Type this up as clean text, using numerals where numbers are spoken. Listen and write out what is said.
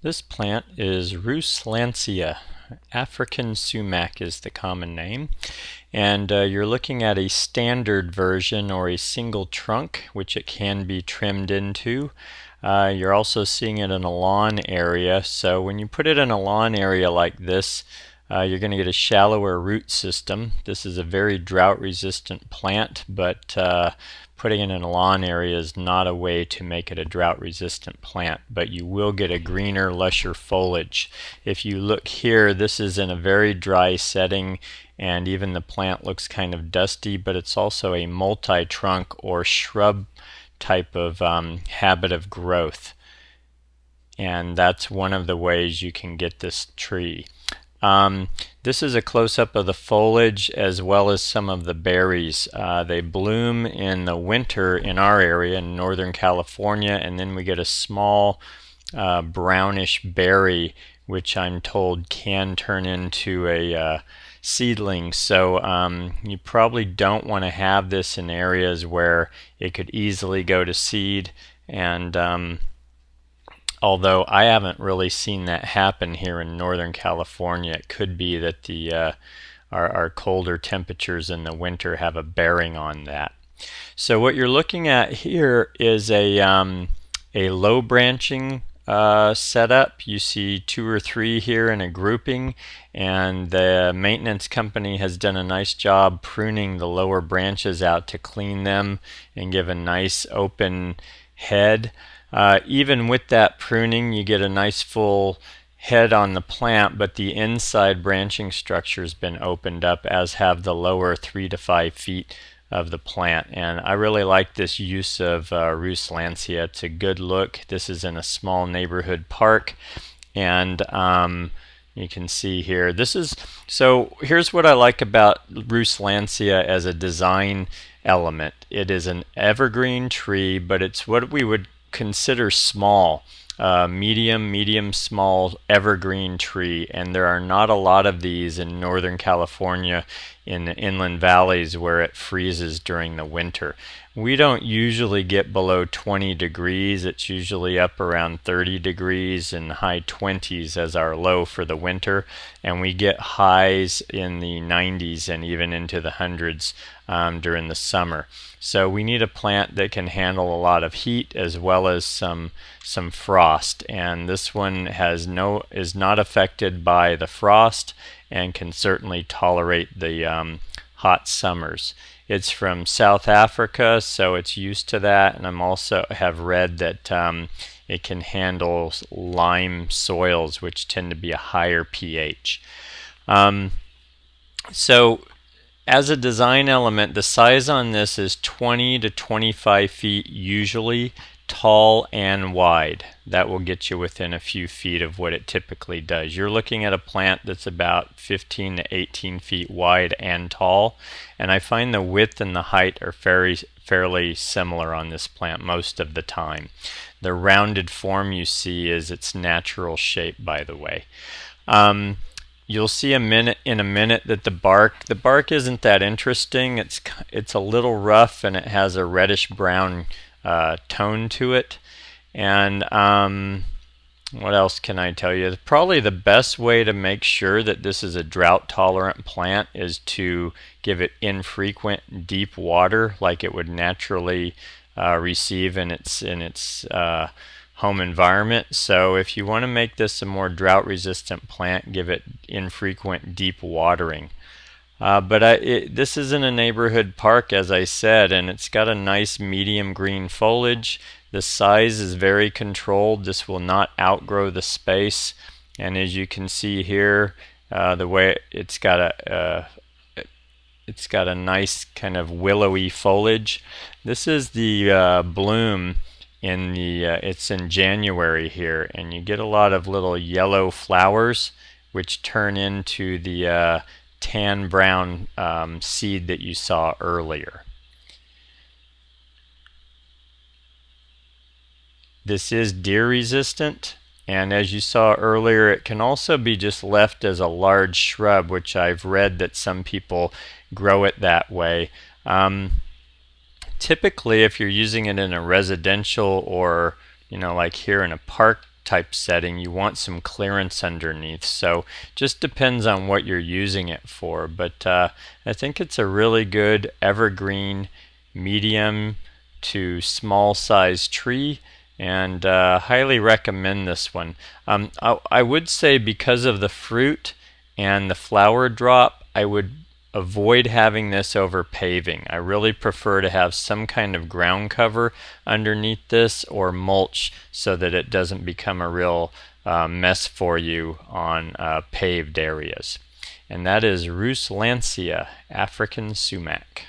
This plant is Rhus Lancea. African sumac is the common name. And you're looking at a standard version or a single trunk, which it can be trimmed into. You're also seeing it in a lawn area. So when you put it in a lawn area like this, you're going to get a shallower root system. This is a very drought resistant plant, but putting it in a lawn area is not a way to make it a drought resistant plant, but you will get a greener, lusher foliage. If you look here, this is in a very dry setting, and even the plant looks kind of dusty, but it's also a multi-trunk or shrub type of habit of growth, and that's one of the ways you can get this tree. This is a close-up of the foliage as well as some of the berries. They bloom in the winter in our area in Northern California, and then we get a small brownish berry, which I'm told can turn into a seedling. So you probably don't want to have this in areas where it could easily go to seed, and although I haven't really seen that happen here in Northern California. It could be that our colder temperatures in the winter have a bearing on that. So what you're looking at here is a low branching setup. You see 2 or 3 here in a grouping, and the maintenance company has done a nice job pruning the lower branches out to clean them and give a nice open head. Even with that pruning, you get a nice full head on the plant, but the inside branching structure has been opened up, as have the lower 3 to 5 feet of the plant. And I really like this use of Rhus Lancea. It's a good look. This is in a small neighborhood park, and you can see here. So here's what I like about Rhus Lancea as a design element. It is an evergreen tree, but it's what we would consider small, medium small evergreen tree, and there are not a lot of these in Northern California in the inland valleys where it freezes during the winter. We don't usually get below 20 degrees. It's usually up around 30 degrees and high 20s as our low for the winter, and we get highs in the 90s and even into the hundreds during the summer. So we need a plant that can handle a lot of heat as well as some frost, and this one is not affected by the frost and can certainly tolerate the hot summers. It's from South Africa, so it's used to that, and I'm also have read that it can handle lime soils, which tend to be a higher pH. So as a design element, the size on this is 20 to 25 feet usually, tall and wide. That will get you within a few feet of what it typically does. You're looking at a plant that's about 15 to 18 feet wide and tall, and I find the width and the height are fairly similar on this plant most of the time. The rounded form you see is its natural shape, by the way. You'll see in a minute that the bark isn't that interesting. It's a little rough, and it has a reddish brown tone to it. And what else can I tell you? Probably the best way to make sure that this is a drought tolerant plant is to give it infrequent deep water like it would naturally receive in its home environment. So if you want to make this a more drought resistant plant, give it infrequent deep watering. This is in a neighborhood park, as I said, and it's got a nice medium green foliage. The size is very controlled. This will not outgrow the space, and as you can see here, the way it's got a nice kind of willowy foliage. This is the bloom it's in January here, and you get a lot of little yellow flowers which turn into the tan brown seed that you saw earlier. This is deer resistant, and as you saw earlier, it can also be just left as a large shrub, which I've read that some people grow it that way. Typically, if you're using it in a residential or like here in a park type setting, you want some clearance underneath. So just depends on what you're using it for. But I think it's a really good evergreen medium to small size tree, and highly recommend this one. I would say because of the fruit and the flower drop, I would avoid having this over paving. I really prefer to have some kind of ground cover underneath this or mulch so that it doesn't become a real mess for you on paved areas. And that is Rhus Lancea, African sumac.